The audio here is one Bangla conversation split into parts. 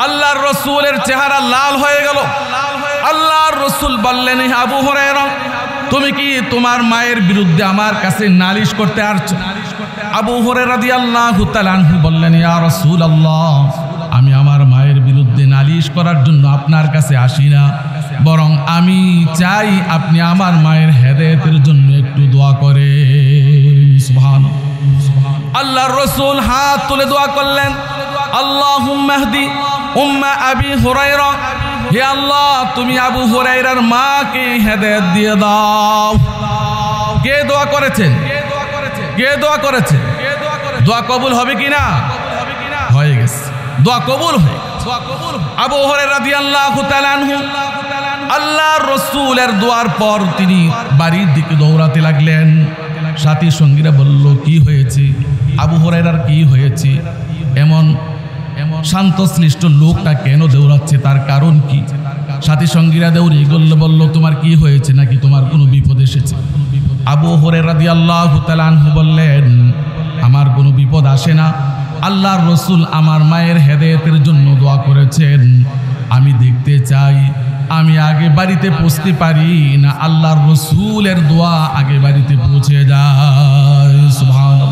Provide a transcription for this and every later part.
আল্লাহর রাসূলের চেহারা লাল হয়ে গেল। আল্লাহর রাসূল বললেন, হে আবু হুরায়রা, তুমি কি তোমার মায়ের বিরুদ্ধে আমার কাছে নালিশ করতে আসছো? আবু হুরায়রা রাদিয়াল্লাহু তাআলা আনহু বললেন, ইয়া রাসূলুল্লাহ, আমি আমার মায়ের বিরুদ্ধে নালিশ করার জন্য আপনার কাছে আসি না, বরং আমি চাই আপনি আমার মায়ের হেদায়েতের জন্য একটু দোয়া করেন। সুবহানাল্লাহ। আল্লাহর রাসূল হাত তুলে দোয়া করলেন, আল্লাহুম্মা ইহদি উম্মা আবি হুরায়রা, হে আল্লাহ তুমি আবু হুরায়রার মাকে হেদায়েত দিয়ে দাও। কে দোয়া করেছেন? কে দোয়া করেছেন? দোয়া কবুল হবে কিনা? হয়ে গেছে, দোয়া কবুল হয়ে গেছে। আবু হুরায়রা রাদিয়াল্লাহু তাআলা আনহু আল্লাহর রাসূলের দোয়ার পর তিনি বাড়ির দিকে দৌড়াতে লাগলেন। সাথী সঙ্গীরা বলল, কি হয়েছে? আবু হুরায়রার কি হয়েছে? এমন শান্তশিষ্ট লোকটা কেন দৌড়াচ্ছে, তার কারণ কি? সাথী সঙ্গীরা দৌড়ে বলল, তোমার কি হয়েছে, নাকি তোমার কোনো বিপদ এসেছে? আবু হুরায়রা রাদিয়াল্লাহু তাআলা আনহু বললেন, আমার কোনো বিপদ আসে না, আল্লাহর রাসূল আমার মায়ের হেদায়েতের জন্য দোয়া করেছেন, আমি দেখতে চাই আমি আগে বাড়িতে পৌঁছতে পারি না আল্লাহর রাসূলের দোয়া আগে বাড়িতে পৌঁছে যায়। সুবহানাল্লাহ।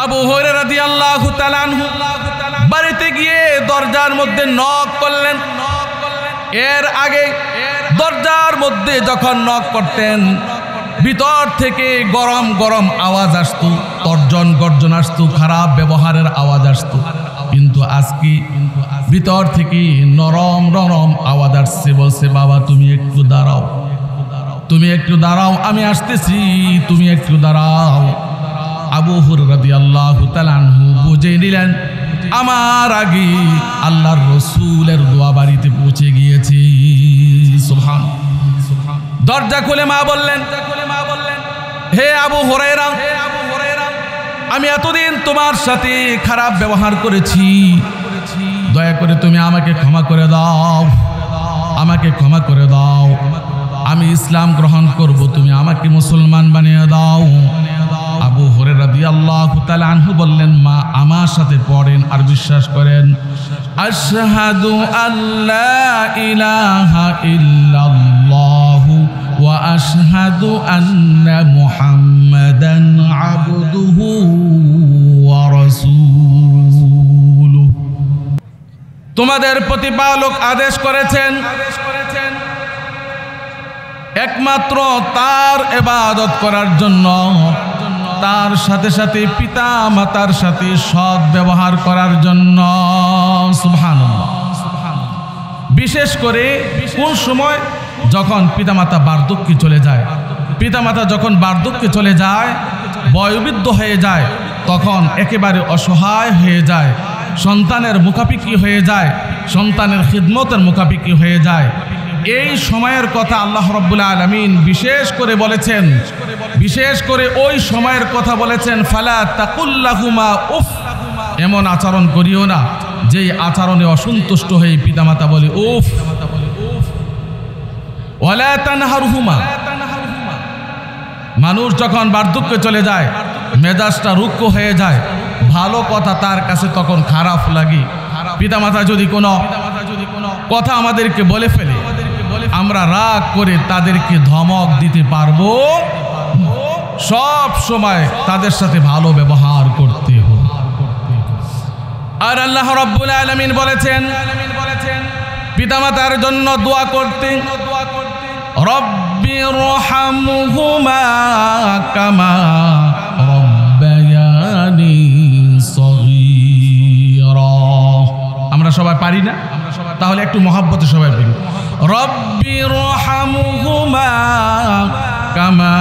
আবু হুরায়রা রাদিয়াল্লাহু তাআলা আনহু বাড়িতে গিয়ে দরজার মধ্যে নক করলেন। এর আগে দরজার মধ্যে যখন নক করতেন, ভিতর থেকে গরম গরম আওয়াজ আসতো, তর্জন গর্জন আসতো, খারাপ ব্যবহারের আওয়াজ আসতো। কিন্তু আজকে ভিতর থেকে নরম নরম আওয়াজ আসছে, বলছে, বাবা তুমি একটু দাঁড়াও, তুমি একটু দাঁড়াও, আমি আসতেছি, তুমি একটু দাঁড়াও। আবু হুরায়রা রাদিয়াল্লাহু তাআলা আনহু বুঝে নিলেন, আমার আগে আল্লাহর রাসূলের দোয়া বাড়িতে পৌঁছে গিয়েছে। সুবহানাল্লাহ। দরজা খুলে মা বললেন, হে আবু হুরায়রা, আমি এতদিন তোমার সাথে খারাপ ব্যবহার করেছি, দয়া করে তুমি আমাকে ক্ষমা করে দাও, আমাকে ক্ষমা করে দাও, আমি ইসলাম গ্রহণ করব, তুমি আমাকে মুসলমান বানিয়ে দাও। আবু হুরায়রা রাদিয়াল্লাহু তাআলা আনহু বললেন, মা আমার সাথে পড়েন আর বিশ্বাস করেন, আশহাদু আল্লা ইলাহা ইল্লাল্লাহু ওয়া আশহাদু আন্না মুহাম্মাদান আবদুহু ওয়া রাসূলুহু। তোমাদের প্রতিপালক আদেশ করেছেন একমাত্র তার ইবাদত করার জন্য, তার সাথে সাথে পিতা মাতার সাথে সৎ ব্যবহার করার জন্য। সুবহানাল্লাহ। বিশেষ করে কোন সময়? যখন পিতামাতা বার্ধক্যে চলে যায়, পিতামাতা যখন বার্ধক্যে চলে যায়, বয়োবৃদ্ধ হয়ে যায়, তখন একেবারে অসহায় হয়ে যায়, সন্তানের মুখাপিকি হয়ে যায়, সন্তানের খিদমতের মুখাপিকি হয়ে যায়। এই সময়ের কথা আল্লাহ রাব্বুল আলামিন বিশেষ করে বলেছেন, বিশেষ করে ওই সময়ের কথা বলেছেন, ফালা তাকুল্লাহুমা উফ, এমন আচরণ করিও না যেই আচরণে অসন্তুষ্ট হয়ে পিতামাতা বলে উফ। ওয়ালা তানহারহুমা, মানুষ যখন বার্ধক্যে চলে যায়, মেজাজটা রুক্ষ হয়ে যায়, ভালো কথা তার কাছে তখন খারাপ লাগে। পিতামাতা যদি কোনো কথা আমাদেরকে বলে ফেলে, আমরা রাগ করে তাদেরকে ধমক দিতে পারবো, সব সময় তাদের সাথে ভালো ব্যবহার করতে হবে। আর আল্লাহ রাব্বুল আলামিন বলেছেন পিতামাতার জন্য দোয়া করতে, রব্বিরহামহুমা কামা রব্বায়ানি সগীরা। আমরা সবাই পারি না? তাহলে একটু মহব্বতে সবাই বলি, রব্বিরহামহুমা কামা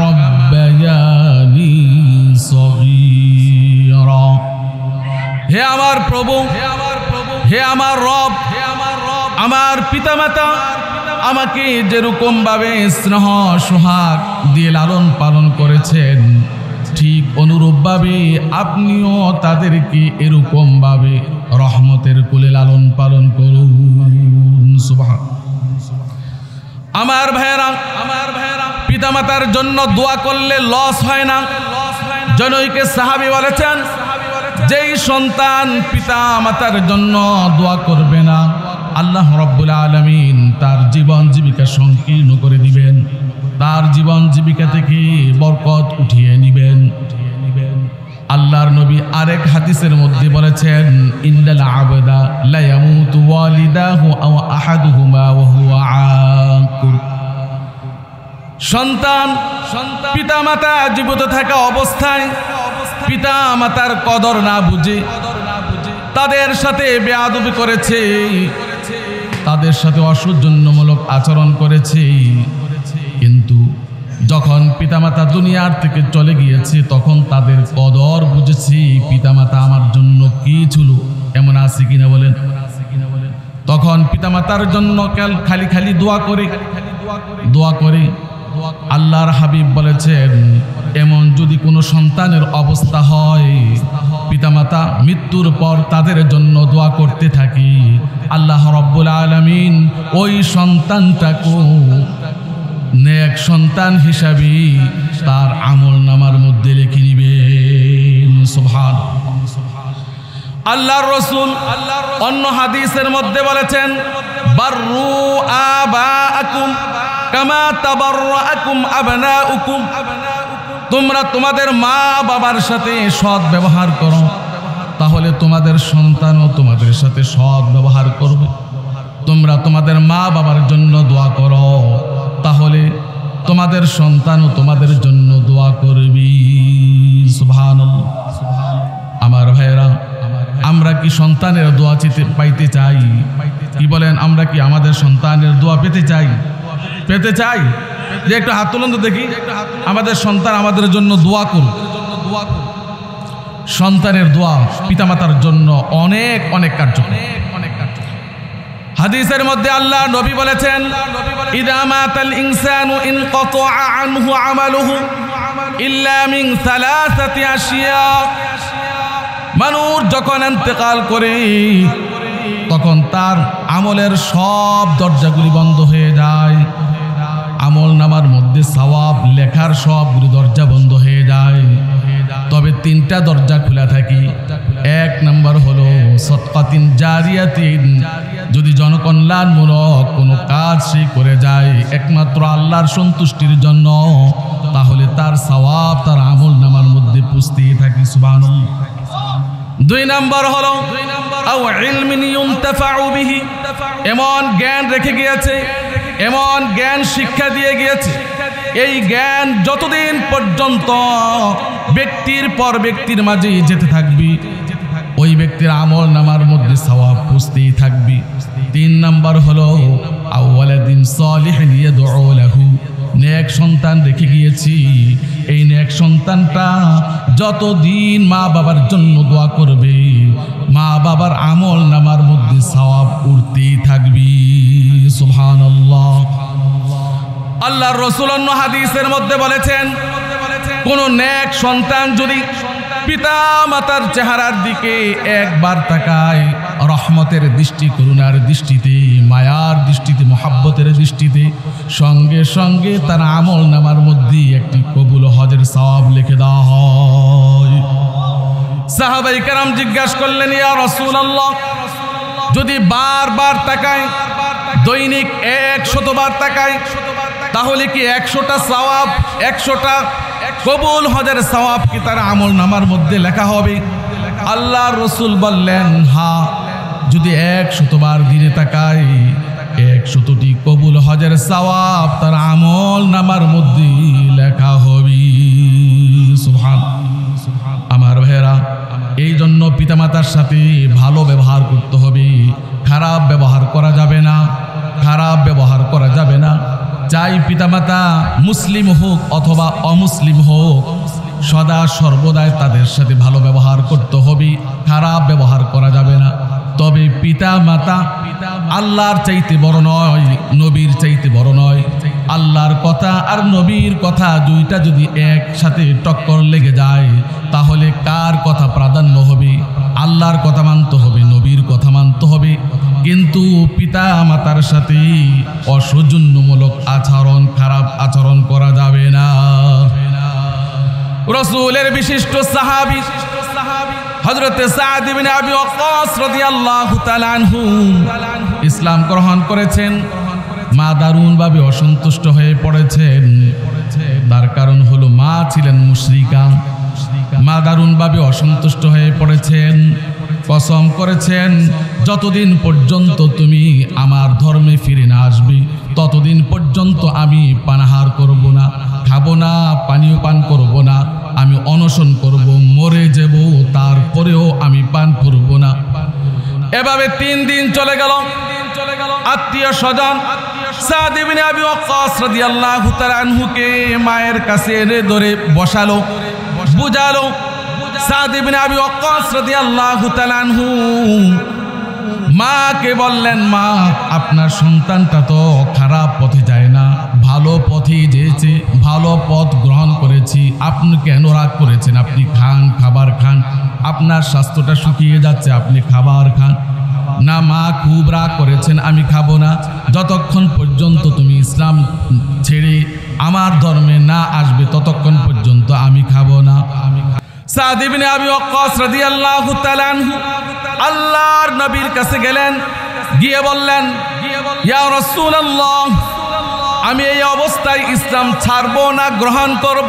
রব্বায়ানি সগীরা। হে আমার প্রভু, হে আমার রব, আমার পিতামাতা আমাকে যেরকম ভাবে স্নেহ সোহাগ দিয়ে লালন পালন করেছেন, ঠিক অনুরূপ ভাবে আপনিও তাদেরকে এরকম ভাবে রহমতের কোলে লালন পালন করুন। সুবহানাল্লাহ। আমার ভাইয়েরা, পিতামাতার জন্য দোয়া করলে লস হয় না। জনৈক সাহাবী বলেছেন, যেই সন্তান পিতা মাতার জন্য দোয়া করবে না, আল্লাহ রাব্বুল আলামিন তার জীবন জীবিকা সংকীর্ণ করে দিবেন, তার জীবন জীবিকা থেকে বরকত উঠিয়ে নিবেন। আল্লাহর নবী আরেক হাদিসের মধ্যে বলেছেন, ইন্নাল আবদা লা ইয়ামুতু ওয়ালিদাহু আও আহাদুহুমা ওয়া হুয়া আকুর। সন্তান পিতামাতা জীবিত থাকা অবস্থায় পিতামাতার কদর না বুঝে তাদের সাথে বেয়াদবি করেছে, তাদের সাথে অসৌজন্যমূলক আচরণ করেছে, কিন্তু যখন পিতামাতা দুনিয়ার থেকে চলে গিয়েছে তখন তাদের কদর বুঝেছি, পিতামাতা আমার জন্য কি ছিল, এমন আছে কিনা বলেন। তখন পিতামাতার জন্য খালি খালি দোয়া করে। আল্লাহর হাবিব বলেছেন, এমন যদি কোনো সন্তানের অবস্থা হয়, পিতামাতা মৃত্যুর পর তাদের জন্য দোয়া করতে থাকি, আল্লাহ রাব্বুল আলামিন ওই সন্তানটাকে নেক সন্তান হিসাবে তার আমল নামার মধ্যে লিখে নিবেন। সুবহানাল্লাহ। আল্লাহর রাসূল অন্য হাদিসের মধ্যে বলেছেন, বাররু আবাআকুম কামা তাবাররাকুম আবনাউকুম। তোমরা তোমাদের মা বাবার সাথে সৎ ব্যবহার করো, তাহলে তোমাদের সন্তানও তোমাদের সাথে সৎ ব্যবহার করবে। তোমরা তোমাদের মা বাবার জন্য দোয়া করো, তাহলে তোমাদের সন্তানও তোমাদের জন্য দোয়া করবে। সুবহানাল্লাহ। আমার ভাইয়েরা, আমরা কি সন্তানের দোয়া পাইতে চাই? কি বলেন, আমরা কি আমাদের সন্তানের দোয়া পেতে চাই? যে একটু হাত তুলুন তো দেখি, আমাদের সন্তান আমাদের জন্য দোয়া করুন। সন্তানের দোয়া পিতামাতার জন্য অনেক অনেক কার্যকর। হাদিসের মধ্যে আল্লাহ নবী বলেছেন, ইযা মাতাল ইনসানু ইনকাতা আনহু আমালুহু ইল্লা মিন সালাসাতি আশিয়া। মানুষ যখন ইন্তেকাল করে তখন তার আমলের সব দরজাগুলি বন্ধ হয়ে যায়, আমল নামার মধ্যে সওয়াব লেখার সবগুলি দরজা বন্ধ হয়ে যায়, তবে তিনটা দরজা খোলা থাকে। এক নম্বর হলো সদকাতিন জারিয়াতিন, যদি জনকল্যাণমূলক কোনো কাজ সে করে যায় একমাত্র আল্লাহর সন্তুষ্টির জন্য, তাহলে তার সওয়াব তার আমল নামার মধ্যে পুষতেই থাকে। সুবহানাল্লাহ। দুই নম্বর হলো আও ইলমিন ইউনতাফাউ বিহি, এমন জ্ঞান রেখে গিয়েছে, এমন জ্ঞান শিক্ষা দিয়ে গিয়েছে, এই জ্ঞান যতদিন পর্যন্ত ব্যক্তির পর ব্যক্তির মাঝে যেতে থাকবে, ওই ব্যক্তির আমল নামার মধ্যে সওয়াব পুষতেই থাকবে। তিন নম্বর হলো আওয়ালাদিন সালিহিন ইয়াদউ লাহু, নেক সন্তান রেখে গিয়েছি, এই নেক সন্তানটা যতদিন মা বাবার জন্য দোয়া করবে, মা বাবার আমল নামার মধ্যে সওয়াব উঠতেই থাকবে। সুবহানাল্লাহ। আল্লাহর রাসূল অন্য হাদিসের মধ্যে বলেছেন, কোন নেক সন্তান যদি পিতা মাতার চেহারার দিকে একবার তাকায়, রহমতের দৃষ্টি, করুণার দৃষ্টিতে, মায়ার দৃষ্টিতে, মহাব্বতের দৃষ্টিতে, সঙ্গে সঙ্গে তার আমল নামার মধ্যে একটি কবুল হজের সওয়াব লিখে দেওয়া হয়। সাহাবায়ে কেরাম জিজ্ঞাসা করলেন, ইয়া রাসূলুল্লাহ, যদি বারবার তাকায়, দৈনিক 100 বার তাকায়, তাহলে কি 100টা সওয়াব, 100টা কবুল হজের সওয়াব কি তার আমল নামার মধ্যে লেখা হবে? আল্লাহর রাসূল বললেন, হ্যাঁ, যদি 100 বার দিনে তাকায়, 100টি কবুল হজের সওয়াব তার আমল নামার মধ্যে লেখা হবে। সুবহানাল্লাহ। আমার ভাইয়েরা, এই জন্য পিতামাতার সাথে ভালো ব্যবহার করতে হবে, খারাপ ব্যবহার করা যাবে না, খারাপ ব্যবহার করা যাবে না। চাই পিতামাতা মুসলিম হোক অথবা অমুসলিম হোক, সদা সর্বদাই তাদের সাথে ভালো ব্যবহার করতে হবে, খারাপ ব্যবহার করা যাবে না। তবে পিতা মাতা আল্লাহর চাইতে বড় নয়, নবীর চাইতে বড় নয়। আল্লাহর কথা আর নবীর কথা দুইটা যদি একসাথে টক্কর লেগে যায়, তাহলে কার কথা প্রাধান্য হবে? আল্লাহর কথা মানতে হবে, নবীর কথা মানতে হবে, কিন্তু পিতা মাতার সাথে অসৌজন্যমূলক আচরণ, খারাপ আচরণ করা যাবে না। রাসূলের বিশিষ্ট সাহাবী হযরতে সাদ ইবনে আবি ওয়াক্কাস রাদিয়াল্লাহু তাআলা আনহু ইসলাম গ্রহণ করেছেন। মা দারুণভাবে অসন্তুষ্ট হয়ে পড়েছেন। তার কারণ হলো মা ছিলেন মুশরিকা। মা দারুণভাবে অসন্তুষ্ট হয়ে পড়েছেন। কসম করেছেন, যতদিন পর্যন্ত তুমি আমার ধর্মে ফিরে না আসবে ততদিন পর্যন্ত আমি পানাহার করব না, খাবো না, পানীয় পান করব না, আমি অনশন করব, মরে যাব, তারপরেও আমি পান করব না। এভাবে 3 দিন চলে গেল। আত্মীয় স্বজন সাদ ইবনে আবি ওয়াক্কাস রাদিয়াল্লাহু তাআলা আনহুকে মায়ের কাছে এনে ধরে বসালো, বুঝালো। সাদ ইবনে আবি ওয়াক্কাস রাদিয়াল্লাহু তাআলা আনহু মাকে বললেন, মা, আপনার সন্তানটা তো খারাপ পথে যায় না, ভালো পথেই যেয়েছে, ভালো পথ গ্রহণ করেছি, আপনি কেন রাগ করেছেন? আপনি খান, খাবার খান, আপনার স্বাস্থ্যটা শুকিয়ে যাচ্ছে, আপনি খাবার খান। না মা, খুব রাগ করেছেন, আমি খাবো না, যতক্ষণ পর্যন্ত তুমি ইসলাম ছেড়ে আমার ধর্মে না আসবে ততক্ষণ পর্যন্ত আমি খাবো না। সাদ ইবনে আবি ওয়াক্কাস রাদিয়াল্লাহু তাআলা আনহু আল্লাহর নবীর কাছে গেলেন, গিয়ে বললেন, ইয়া রাসূলুল্লাহ, আমি এই অবস্থায় ইসলাম ছাড়বো না গ্রহণ করব?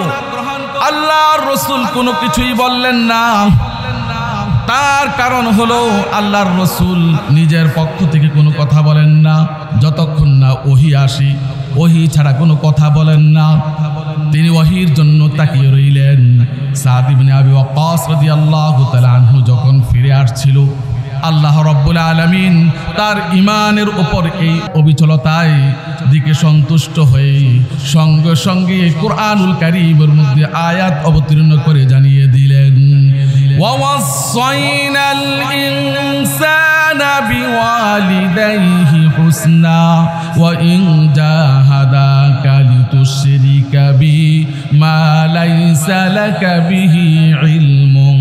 আল্লাহর রাসূল কোনো কিছুই বললেন না। তার কারণ হলো আল্লাহর রাসূল নিজের পক্ষ থেকে কোনো কথা বলেন না, যতক্ষণ না ওহী আসে, ওহী ছাড়া কোনো কথা বলেন না। তিনি ওহীর জন্য তাকিয়ে রইলেন। সাদ ইবনে আবি ওয়াক্কাস রাদিয়াল্লাহু তাআলা আনহু যখন ফিরে আসছিল, আল্লাহ রাব্বুল আলামিন তার ঈমানের উপর এই অবিচলতায় দিকে সন্তুষ্ট হয়ে সঙ্গে সঙ্গে কুরআনুল কারীমের মধ্যে আয়াত অবতীর্ণ করে জানিয়ে দিলেন, ওয়াসাইনাল ইনসানা বিওয়ালিদাইহি হুসনা ওয়া ইন জাহাদাকা লিতুশরিকা বি মা লাইসা লাকা বিহি ইলমুন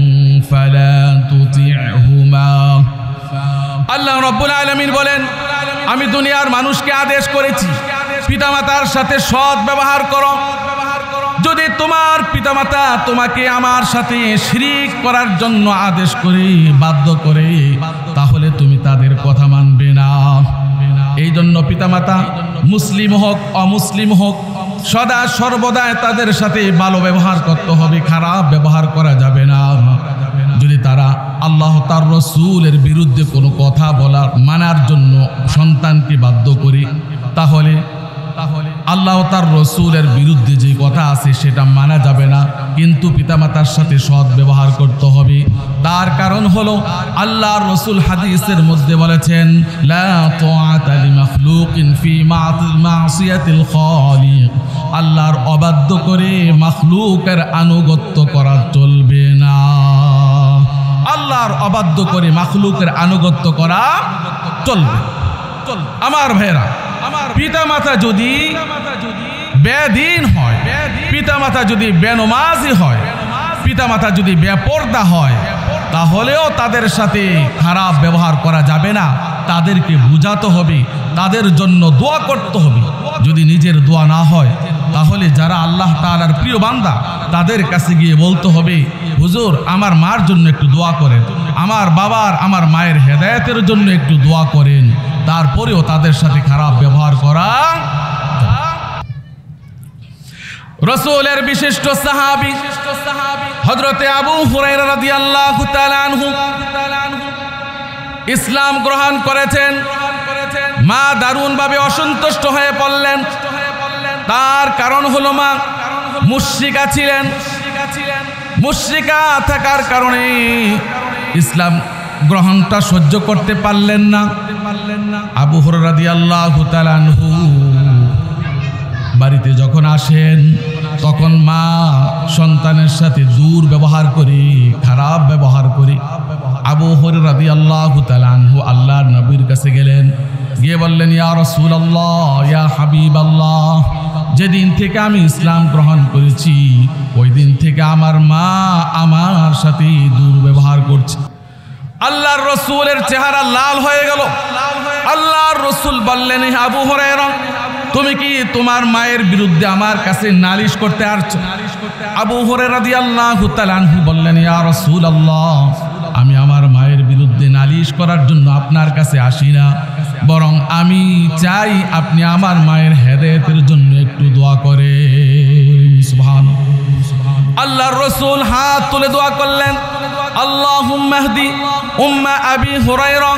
ফালা তুতি'হুমা। আল্লাহ রাব্বুল আলামিন বলেন, আমি দুনিয়ার মানুষকে আদেশ করেছি পিতামাতার সাথে সৎ ব্যবহার করো। যদি তোমার পিতামাতা তোমাকে আমার সাথে শিরিক করার জন্য আদেশ করে, বাধ্য করে, তাহলে তুমি তাদের কথা মানবে না। এই জন্য পিতামাতা মুসলিম হোক অমুসলিম হোক সদা সর্বদা তাদের সাথে ভালো ব্যবহার করতে হবে, খারাপ ব্যবহার করা যাবে না। যদি তারা আল্লাহ তার রাসূলের বিরুদ্ধে কোনো কথা বলার মানার জন্য সন্তানকে বাধ্য করে, তাহলে আল্লাহ তার রাসূলের বিরুদ্ধে যে কথা আছে সেটা মানা যাবে না, কিন্তু পিতামাতার সাথে সৎ ব্যবহার করতে হবে। তার কারণ হলো আল্লাহর রাসূল হাদিসের মধ্যে বলেছেন, লা তাআতা লিমাখলুকিন ফি মাসিয়াতিল খালিক। আল্লাহর অবাধ্য করে মাখলুকের আনুগত্য করা চলবে না। আল্লাহর অবাধ্য করে মাখলুকের আনুগত্য করা চলবে। আমার ভাইরা, পিতামাতা যদি বেদিন হয়, পিতামাতা যদি বেনমাজি হয়, পিতামাতা যদি বেপরদা হয়, তাহলেও তাদের সাথে খারাপ ব্যবহার করা যাবে না। তাদেরকে বুঝাতে হবে, তাদের জন্য দোয়া করতে হবে। যদি নিজের দোয়া না হয়, তাহলে যারা আল্লাহ তাআলার প্রিয় বান্দা তাদের কাছে গিয়ে বলতে হবে, হুজুর আমার মার জন্য একটু দোয়া করেন, আমার বাবার আমার মায়ের হেদায়েতের জন্য একটু দোয়া করেন। তারপরেও তাদের সাথে খারাপ ব্যবহার করা। রাসূলের বিশিষ্ট সাহাবী হযরতে আবু হুরায়রা রাদিয়াল্লাহু তাআলা আনহু ইসলাম গ্রহণ করেছেন। মা দারুণভাবে অসন্তুষ্ট হয়ে পড়লেন। তার কারণ হলো মা মুশরিকা ছিলেন। মুশরিকা থাকার কারণে ইসলাম গ্রহণটা সহ্য করতে পারলেন না। আবু হুরায়রা রাদিয়াল্লাহু তাআলা আনহু বাড়িতে যখন আসেন, তখন মা সন্তানের সাথে দুর্ব্যবহার করে, খারাপ ব্যবহার করে। আবু হুরায়রা রাদিয়াল্লাহু তাআলা আনহু আল্লাহর নবীর কাছে গেলেন, গিয়ে বললেন, ইয়া রাসূলুল্লাহ, ইয়া হাবিবাল্লাহ, যেদিন থেকে আমি ইসলাম গ্রহণ করেছি ওই দিন থেকে আমার মা আমার সাথে দুর্ব্যবহার করছে। আল্লাহর রাসূলের চেহারা লাল হয়ে গেল। আল্লাহর রাসূল বললেন, আবু হুরায়রা, তুমি কি তোমার মায়ের বিরুদ্ধে আমার কাছে নালিশ করতে আসছো? আবু হুরায়রা রাদিয়াল্লাহু তাআলা আনহু বললেন, ইয়া রাসূলুল্লাহ, আমি আমার মায়ের বিরুদ্ধে নালিশ করার জন্য আপনার কাছে আসি না, বরং আমি চাই আপনি আমার মায়ের হেদায়েতের জন্য একটু দোয়া করেন। সুবহানাল্লাহ। আল্লাহর রাসূল হাত তুলে দোয়া করলেন, আল্লাহুম্মা ইহদি উম্মা আবি হুরায়রা,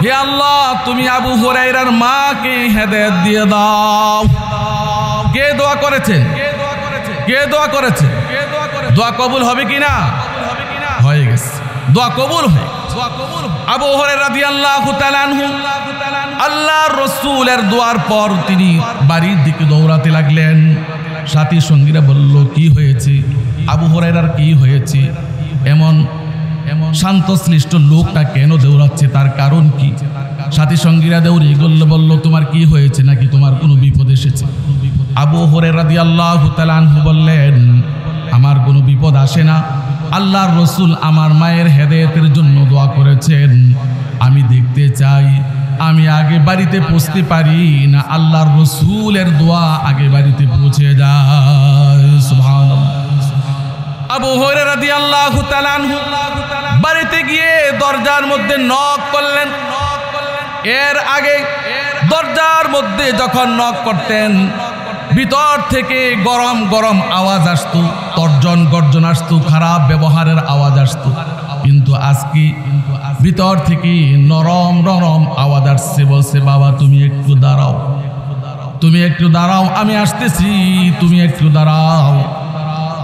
হে আল্লাহ তুমি আবু হুরায়রার মাকে হেদায়েত দিয়ে দাও। কে দোয়া করেছেন? কে দোয়া করেছে? দোয়া কবুল হবে কিনা? হয়ে গেছে, দোয়া কবুল হয়ে আবু হুরায়রা রাদিয়াল্লাহু তাআলা আনহু আল্লাহর রাসূলের দোয়ার পর তিনি বাড়ির দিকে দৌড়াতে লাগলেন। সাথী সঙ্গীরা বলল, কি হয়েছে? আবু হুরায়রার কি হয়েছে? এমন শান্তশিষ্ট লোকটা কেন দৌড়াচ্ছে, তার কারণ কি? সাথী সঙ্গীরা দৌড়িয়ে বলল, তোমার কি হয়েছে, নাকি তোমার কোনো বিপদ এসেছে? আবু হুরায়রা রাদিয়াল্লাহু তাআলা আনহু বললেন, আমার কোনো বিপদ আসে না, আল্লাহর রাসূল আমার মায়ের হেদায়েতের জন্য দোয়া করেছেন, আমি দেখতে চাই আমি আগে বাড়িতে পৌঁছতে পারি না আল্লাহর রাসূলের দোয়া আগে বাড়িতে পৌঁছে যায়। সুবহানাল্লাহ। আবু হুরায়রা রাদিয়াল্লাহু তাআলা আনহু বাড়িতে গিয়ে দরজার মধ্যে নক করলেন। এর আগে দরজার মধ্যে যখন নক করতেন, ভিতর থেকে গরম গরম আওয়াজ আসতো, তর্জন গর্জন আসতো, খারাপ ব্যবহারের আওয়াজ আসতো। কিন্তু আজকে ভিতর থেকে নরম নরম আওয়াজ আসছে, বলছে, বাবা তুমি একটু দাঁড়াও, তুমি একটু দাঁড়াও, আমি আসতেছি, তুমি একটু দাঁড়াও।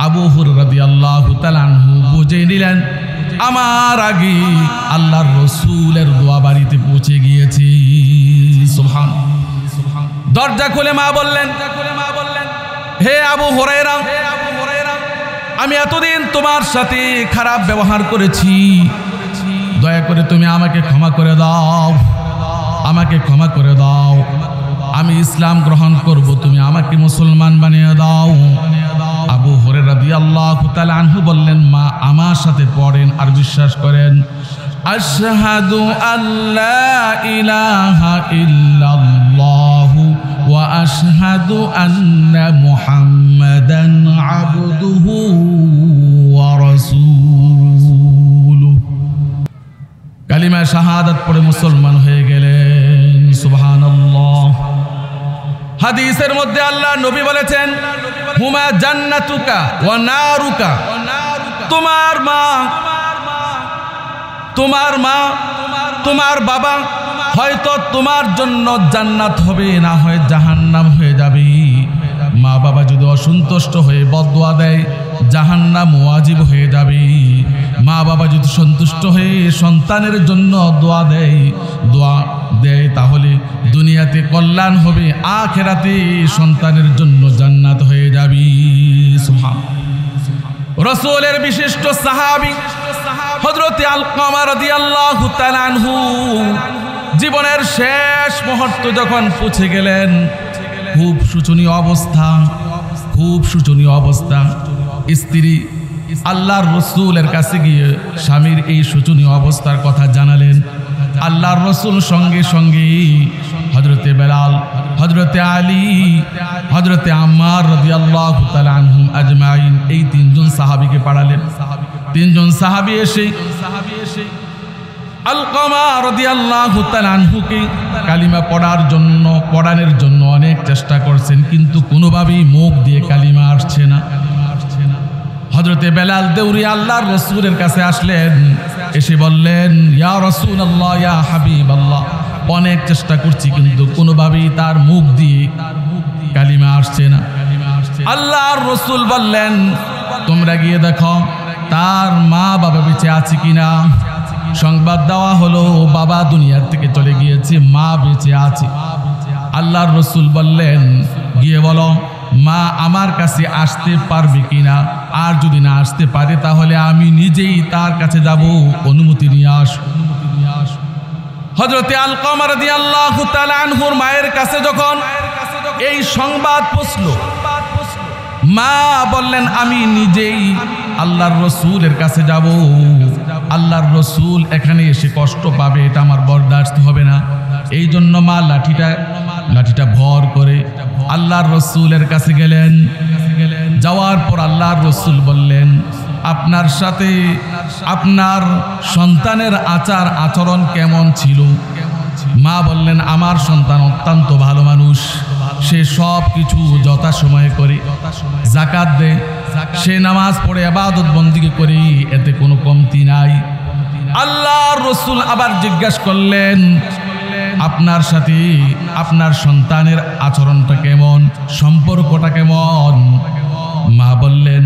আবু হুরায়রা রাদিয়াল্লাহু তাআলা আনহু বুঝে নিলেন আমার আগে আল্লাহর রাসূলের দোয়া বাড়িতে পৌঁছে গিয়েছে। সুবহানাল্লাহ। দরজা খুলে মা বললেন, হে আবু হুরায়রা, আমি এতদিন তোমার সাথে খারাপ ব্যবহার করেছি, দয়া করে তুমি আমাকে ক্ষমা করে দাও, আমাকে ক্ষমা করে দাও, আমি ইসলাম গ্রহণ করব, তুমি আমাকে মুসলমান বানিয়ে দাও। আবু হুরায়রা রাদিয়াল্লাহু তাআলা আনহু বললেন, মা আমার সাথে পড়েন আর বিশ্বাস করেন, আশহাদু আল্লা ইলাহা ইল্লাল্লাহু ওয়া আশহাদু আন্না মুহাম্মাদান আবদুহু ওয়া রাসূলুহু। কালিমা শাহাদাত পড়ে মুসলমান হয়ে গেলেন। সুবহানাল্লাহ। হাদিসের মধ্যে আল্লাহ নবী বলেছেন, হুমা জান্নাতুকা ওয়া নারুকা, তোমার মা, তোমার মা, তোমার বাবা হয়তো তোমার জন্য জান্নাত হবে, না হয় জাহান্নাম হয়ে যাবে। মা বাবা যদি অসন্তুষ্ট হয়ে বদদোয়া দেয়, জাহান্নাম ওয়াজিব হয়ে যাবে। মা বাবা যদি সন্তুষ্ট হয়ে সন্তানের জন্য দোয়া দেয় তাহলে দুনিয়াতে কল্যাণ হবে, আখিরাতে সন্তানের জন্য জান্নাত হয়ে যাবে। সুবহানাল্লাহ। রাসূলের বিশিষ্ট সাহাবী হযরত আলকামা রাদিয়াল্লাহু তাআলা আনহু জীবনের শেষ মুহূর্ত যখন পৌঁছে গেলেন, খুব শোচনীয় অবস্থা, খুব শোচনীয় অবস্থা। স্ত্রী আল্লাহর রাসূলের কাছে গিয়ে স্বামীর এই শোচনীয় অবস্থার কথা জানালেন। আল্লাহর রাসূল সঙ্গে সঙ্গে হযরতে বেলাল, হযরতে আলী, হযরতে আম্মার রাদিয়াল্লাহু তাআলা আনহুম আজমাইন, এই তিনজন সাহাবীকে পাঠালেন। তিনজন সাহাবী এসে আলকামা রাদিয়াল্লাহু তাআলা আনহুকে কালিমা পড়ানোর জন্য অনেক চেষ্টা করছেন, কিন্তু কোনোভাবেই মুখ দিয়ে কালিমা আসছে না। হযরতে বেলাল দেউরি আল্লাহর রাসূলের কাছে আসলেন, এসে বললেন, ইয়া রাসূলুল্লাহ, ইয়া হাবিবাল্লাহ, অনেক চেষ্টা করছি কিন্তু কোনোভাবেই তার মুখ দিয়ে কালিমা আসছে না। আল্লাহর রাসূল বললেন, তোমরা গিয়ে দেখো তার মা বাবা বেঁচে আছে কিনা। সংবাদ দেওয়া হলো, বাবা দুনিয়ার থেকে চলে গিয়েছে, মা বেঁচে আছে। আল্লাহর রাসূল বললেন, গিয়ে বলো মা আমার কাছে আসতে পারবে কিনা, আর যদি না আসতে পারে তাহলে আমি নিজেই তার কাছে যাব, অনুমতি নিয়ে আস। হযরতে আলকামা রাদিয়াল্লাহু তাআলা আনহুর মায়ের কাছে যখন এই সংবাদ পৌঁছলো, মা বললেন, আমি নিজেই আল্লাহর রাসূলের কাছে যাব। আল্লাহর রাসূল এখানে এসে কষ্ট পাবে, এটা আমার বরদাস্ত হবে না। এই জন্য মা লাঠিটা ভর করে আল্লাহর রাসূলের কাছে গেলেন। যাওয়ার পর আল্লাহর রাসূল বললেন, আপনার সাথে আপনার সন্তানের আচার আচরণ কেমন ছিল? মা বললেন, আমার সন্তান অত্যন্ত ভালো মানুষ, সে সব কিছু যথাসময়ে করে, যাকাত দেয়, সে নামাজ পড়ে ইবাদত বন্দেগী করে, এতে কোনো কমতি নাই। আল্লাহর রাসূল আবার জিজ্ঞাসা করলেন, আপনার সাথে আপনার সন্তানের আচরণটা কেমন, সম্পর্কটা কেমন? মা বললেন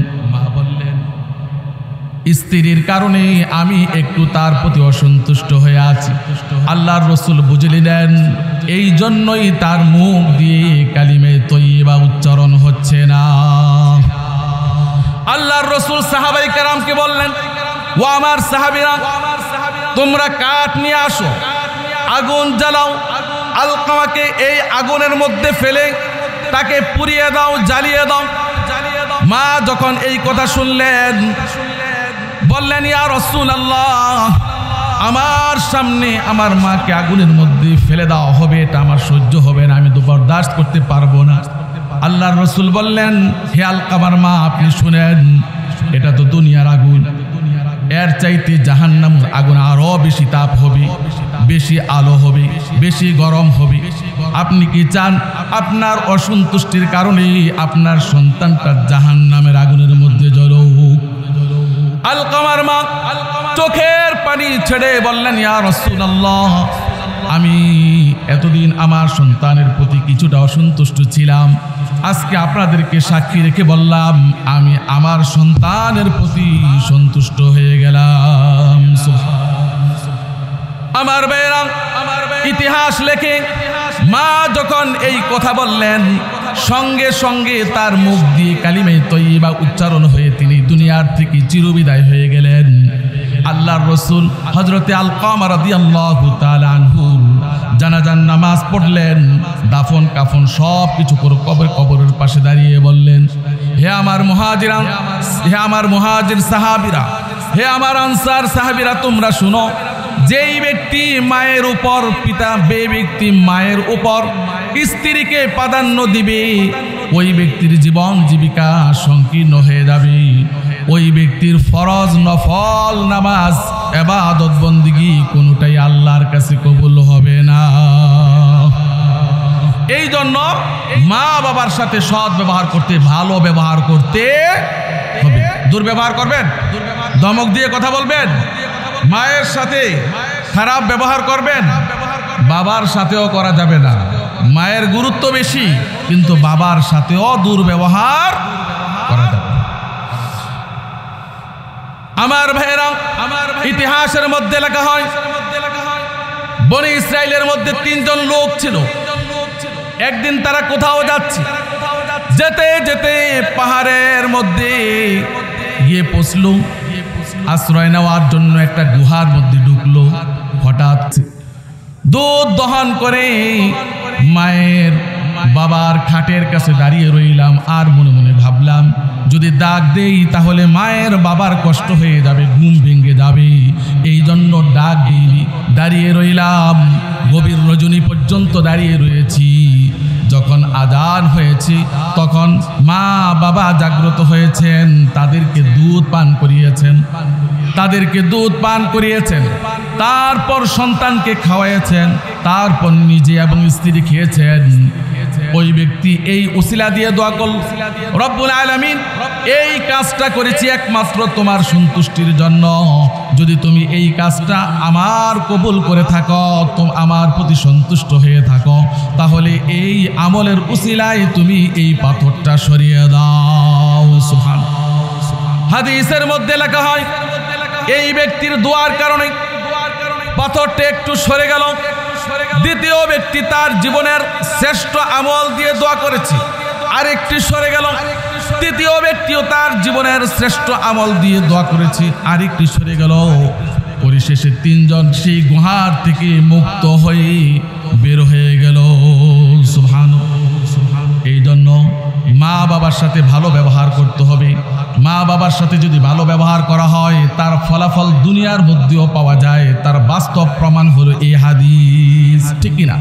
স্ত্রীর কারণে আমি একটু তার প্রতি অসন্তুষ্ট হয়ে আছি। আল্লাহর রাসূল বুঝে নিলেন এই জন্যই তার মুখ দিয়ে কালিমে তয়্যিবা উচ্চারণ হচ্ছে না। আল্লাহর রাসূল সাহাবায়ে কেরামকে বললেন, ও আমার সাহাবীরা, তোমরা কাঠ নিয়ে আসো, আগুন জ্বালাও, আলকামাকে এই আগুনের মধ্যে ফেলে তাকে পুড়িয়ে দাও, জ্বালিয়ে দাও। মা যখন এই কথা শুনলেন বললেন, ইয়া রাসূলুল্লাহ, আমার সামনে আমার মাকে আগুনের মধ্যে ফেলে দেওয়া হবে, এটা আমার সহ্য হবে না, আমি তো বরদাস্ত করতে পারবো না। আল্লাহর রাসূল বললেন, হে আলকামার মা, আপনি শুনেন, এটা তো দুনিয়ার আগুন, এর চাইতে জাহান্নামের আগুন আরো বেশি তাপ হবে, বেশি আলো হবে, বেশি গরম হবে। আপনি কি চান আপনার অসন্তুষ্টির কারণে আপনার সন্তানটা জাহান্নামের আগুনের মধ্যে জ্বলুক? আলকামার মা চোখের পানি ছেড়ে বললেন, ইয়া রাসূলুল্লাহ, আমি এতদিন আমার সন্তানের প্রতি কিছুটা অসন্তুষ্ট ছিলাম, আজকে আপনাদেরকে সাক্ষী রেখে বললাম আমি আমার সন্তানের প্রতি সন্তুষ্ট হয়ে গেলাম। আমার ভাইরা, ইতিহাস লেখে মা যখন এই কথা বললেন, সঙ্গে সঙ্গে তার মুখ দিয়ে কালিমে তয়্যিবা উচ্চারণ হয়ে তিনি দুনিয়ার থেকে চিরবিদায় হয়ে গেলেন। আল্লাহর রাসূল হযরতে আলকামা রাদিয়াল্লাহু তাআলা আনহু জানাজার নামাজ পড়লেন, দাফন কাফন সব কিছু করে কবরের পাশে দাঁড়িয়ে বললেন, হে আমার মুহাজিরা, হে আমার মুহাজির সাহাবীরা, হে আমার আনসার সাহাবীরা, তোমরা শুনো, যেই ব্যক্তি মায়ের উপর যে ব্যক্তি মায়ের উপর স্ত্রীকে প্রাধান্য দিবে, ওই ব্যক্তির জীবন জীবিকা সংকীর্ণ হয়ে যাবে। ওই ব্যক্তির ফরজ নফল নামাজ ইবাদত বন্দেগী কোনোটাই আল্লাহর কাছে কবুল হবে না। এই জন্য মা বাবার সাথে সৎ ব্যবহার করতে, ভালো ব্যবহার করতে হবে। দুর্ব্যবহার করবেন, ধমক দিয়ে কথা বলবেন, মায়ের সাথে খারাপ ব্যবহার করবেন, বাবার সাথেও করা যাবে না। মায়ের গুরুত্ব বেশি, কিন্তু বাবার সাথেও দুর্ব্যবহার করা যাবে। আমার ভাইরা, ইতিহাসের মধ্যে লেখা হয় বনি ইসরাইলের মধ্যে 3 জন লোক ছিল। একদিন তারা কোথাও যাচ্ছে, যেতে যেতে পাহাড়ের মধ্যে গিয়ে পৌঁছলো, আশ্রয় নেওয়ার জন্য একটা গুহার মধ্যে ঢুকলো। হঠাৎ দুধ দহন করে মায়ের বাবার খাটের কাছে দাঁড়িয়ে রইলাম, আর মনে মনে ভাবলাম যদি ডাক দেই তাহলে মায়ের বাবার কষ্ট হয়ে যাবে, ঘুম ভেঙে যাবে, এই জন্য ডাক দিইনি। দাঁড়িয়ে রইলাম, গভীর রজনী পর্যন্ত দাঁড়িয়ে রয়েছি। যখন আজান হয়েছে তখন মা বাবা জাগ্রত হয়েছেন, তাদেরকে দুধ পান করিয়েছেন, তারপর সন্তানকে খাওয়াইয়েছেন, তারপর নিজে এবং স্ত্রী খেয়েছেন। ওই ব্যক্তি এই উসিলা দিয়ে দোয়া করল, রব্বুল আলামিন, এই কাজটা করেছি একমাত্র তোমার সন্তুষ্টির জন্য। যদি তুমি এই কাজটা আমার কবুল করে থাকো, আমার প্রতি সন্তুষ্ট হয়ে থাকো, তাহলে এই আমলের উসিলায় তুমি এই পাথরটা সরিয়ে দাও। সুবহানাল্লাহ। হাদিসের মধ্যে লেখা হয় এই ব্যক্তির দোয়ার কারণে পাথরটা একটু সরে গেল। দ্বিতীয় ব্যক্তি তার জীবনের শ্রেষ্ঠ আমল দিয়ে দোয়া করেছে, আরেকটি সরে গেল। তৃতীয় ব্যক্তিও তার জীবনের শ্রেষ্ঠ আমল দিয়ে দোয়া করেছে, আরেকটি সরে গেল। পরিশেষে 3 জন সেই গুহার থেকে মুক্ত হয়ে বের হয়ে গেল। সুবহানাল্লাহ। এই জন্য মা বাবার সাথে ভালো ব্যবহার করতে হবে। মা বাবার সাথে যদি ভালো ব্যবহার করা হয়, তার ফলাফল দুনিয়ার মধ্যেও পাওয়া যায়। তার বাস্তব প্রমাণ হলো এই হাদিস, ঠিক কিনা?